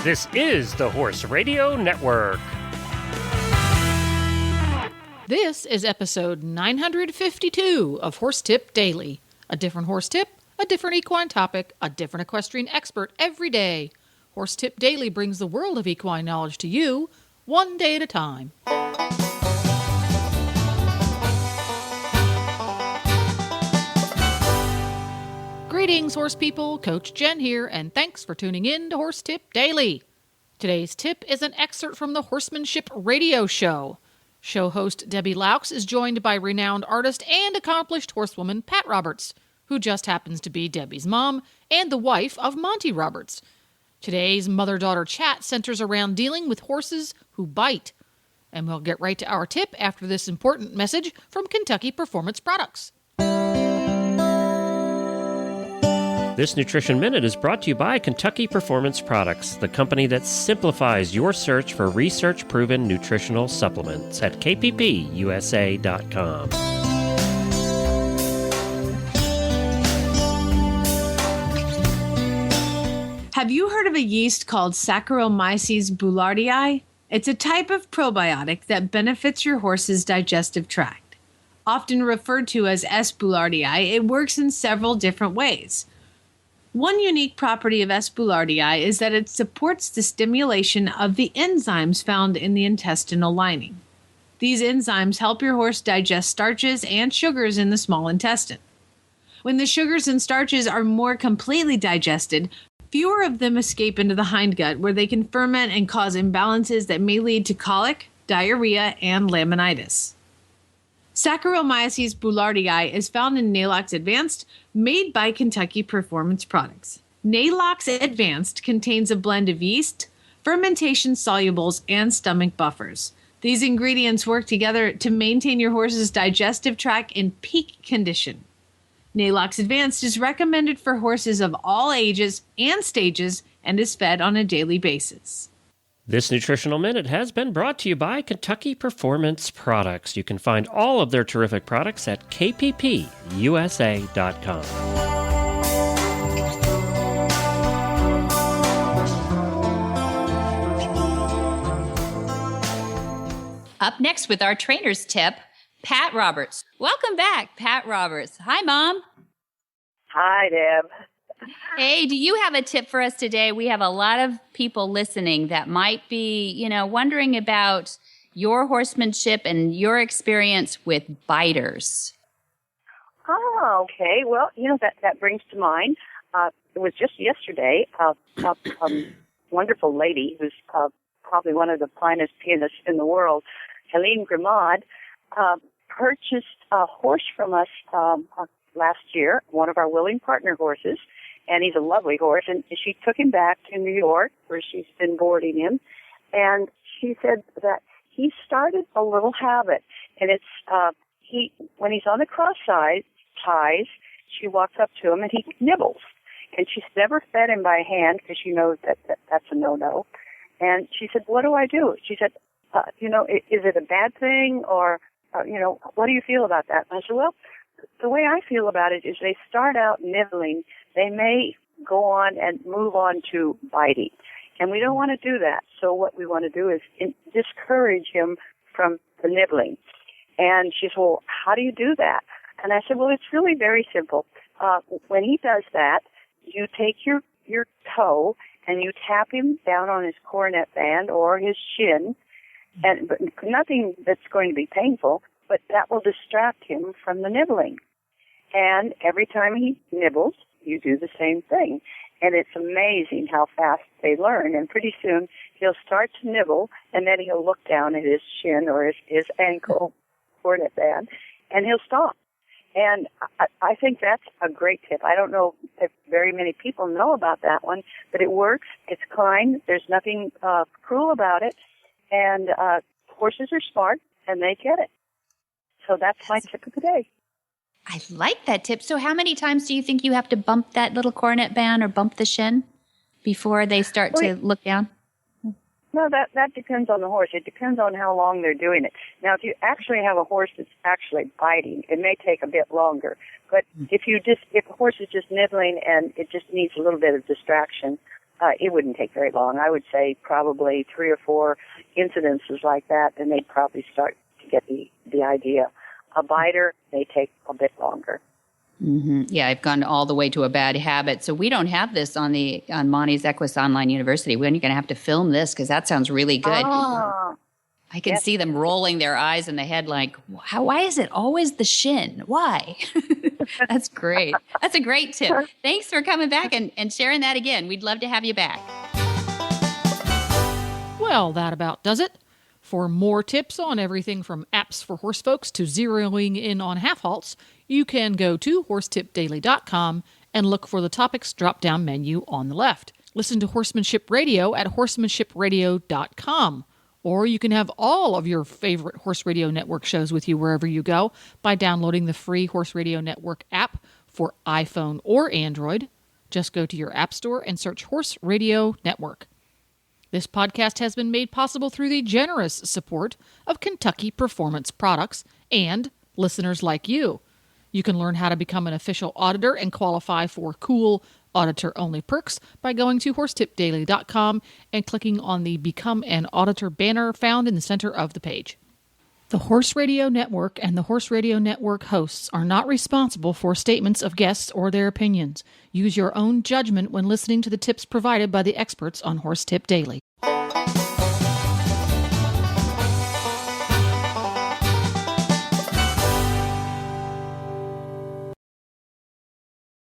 This is the Horse Radio Network. This is episode 952 of Horse Tip Daily. A different horse tip, a different equine topic, a different equestrian expert every day. Horse Tip Daily brings the world of equine knowledge to you, one day at a time. Greetings, horse people. Coach Jen here, and thanks for tuning in to Horse Tip Daily. Today's tip is an excerpt from the Horsemanship Radio Show. Show host Debbie Laux is joined by renowned artist and accomplished horsewoman Pat Roberts, who just happens to be Debbie's mom and the wife of Monty Roberts. Today's mother-daughter chat centers around dealing with horses who bite. And we'll get right to our tip after this important message from Kentucky Performance Products. This Nutrition Minute is brought to you by Kentucky Performance Products, the company that simplifies your search for research-proven nutritional supplements at kppusa.com. Have you heard of a yeast called Saccharomyces boulardii? It's a type of probiotic that benefits your horse's digestive tract. Often referred to as S. boulardii, it works in several different ways. One unique property of S. boulardii is that it supports the stimulation of the enzymes found in the intestinal lining. These enzymes help your horse digest starches and sugars in the small intestine. When the sugars and starches are more completely digested, fewer of them escape into the hindgut, where they can ferment and cause imbalances that may lead to colic, diarrhea, and laminitis. Saccharomyces boulardii is found in Nalox Advanced, made by Kentucky Performance Products. Nalox Advanced contains a blend of yeast, fermentation solubles, and stomach buffers. These ingredients work together to maintain your horse's digestive tract in peak condition. Nalox Advanced is recommended for horses of all ages and stages and is fed on a daily basis. This Nutritional Minute has been brought to you by Kentucky Performance Products. You can find all of their terrific products at kppusa.com. Up next with our trainer's tip, Pat Roberts. Welcome back, Pat Roberts. Hi, Mom. Hi, Deb. Hey, do you have a tip for us today? We have a lot of people listening that might be, wondering about your horsemanship and your experience with biters. Oh, okay. Well, that brings to mind, it was just yesterday, a wonderful lady who's probably one of the finest pianists in the world, Helene Grimaud, purchased a horse from us last year, one of our willing partner horses, and he's a lovely horse, and she took him back to New York, where she's been boarding him, and she said that he started a little habit, and it's when he's on the cross ties, she walks up to him and he nibbles, and she's never fed him by hand because she knows that's a no-no, and she said, "What do I do?" She said, is it a bad thing, or what do you feel about that? And I said, well, the way I feel about it is they start out nibbling. They may go on and move on to biting. And we don't want to do that. So what we want to do is discourage him from the nibbling. And she said, well, how do you do that? And I said, well, it's really very simple. When he does that, you take your toe and you tap him down on his coronet band or his shin, but nothing that's going to be painful, but that will distract him from the nibbling. And every time he nibbles, you do the same thing. And it's amazing how fast they learn. And pretty soon he'll start to nibble, and then he'll look down at his shin or his ankle coronet band, and he'll stop. And I think that's a great tip. I don't know if very many people know about that one, but it works. It's kind. There's nothing cruel about it. And horses are smart, and they get it. So that's my tip of the day. I like that tip. So how many times do you think you have to bump that little coronet band or bump the shin before they start to look down? No, that depends on the horse. It depends on how long they're doing it. Now, if you actually have a horse that's actually biting, it may take a bit longer. But if a horse is just nibbling and it just needs a little bit of distraction, it wouldn't take very long. I would say probably 3 or 4 incidences like that, and they'd probably start to get the idea. A biter may take a bit longer. Mm-hmm. Yeah, I've gone all the way to a bad habit. So we don't have this on Monty's Equus Online University. We're going to have to film this because that sounds really good. Ah. I can see them rolling their eyes in the head like, why is it always the shin? Why? That's great. That's a great tip. Thanks for coming back and sharing that again. We'd love to have you back. Well, that about does it. For more tips on everything from apps for horse folks to zeroing in on half halts, you can go to horsetipdaily.com and look for the topics drop-down menu on the left. Listen to Horsemanship Radio at horsemanshipradio.com. Or you can have all of your favorite Horse Radio Network shows with you wherever you go by downloading the free Horse Radio Network app for iPhone or Android. Just go to your app store and search Horse Radio Network. This podcast has been made possible through the generous support of Kentucky Performance Products and listeners like you. You can learn how to become an official auditor and qualify for cool auditor-only perks by going to horsetipdaily.com and clicking on the Become an Auditor banner found in the center of the page. The Horse Radio Network and the Horse Radio Network hosts are not responsible for statements of guests or their opinions. Use your own judgment when listening to the tips provided by the experts on Horse Tip Daily.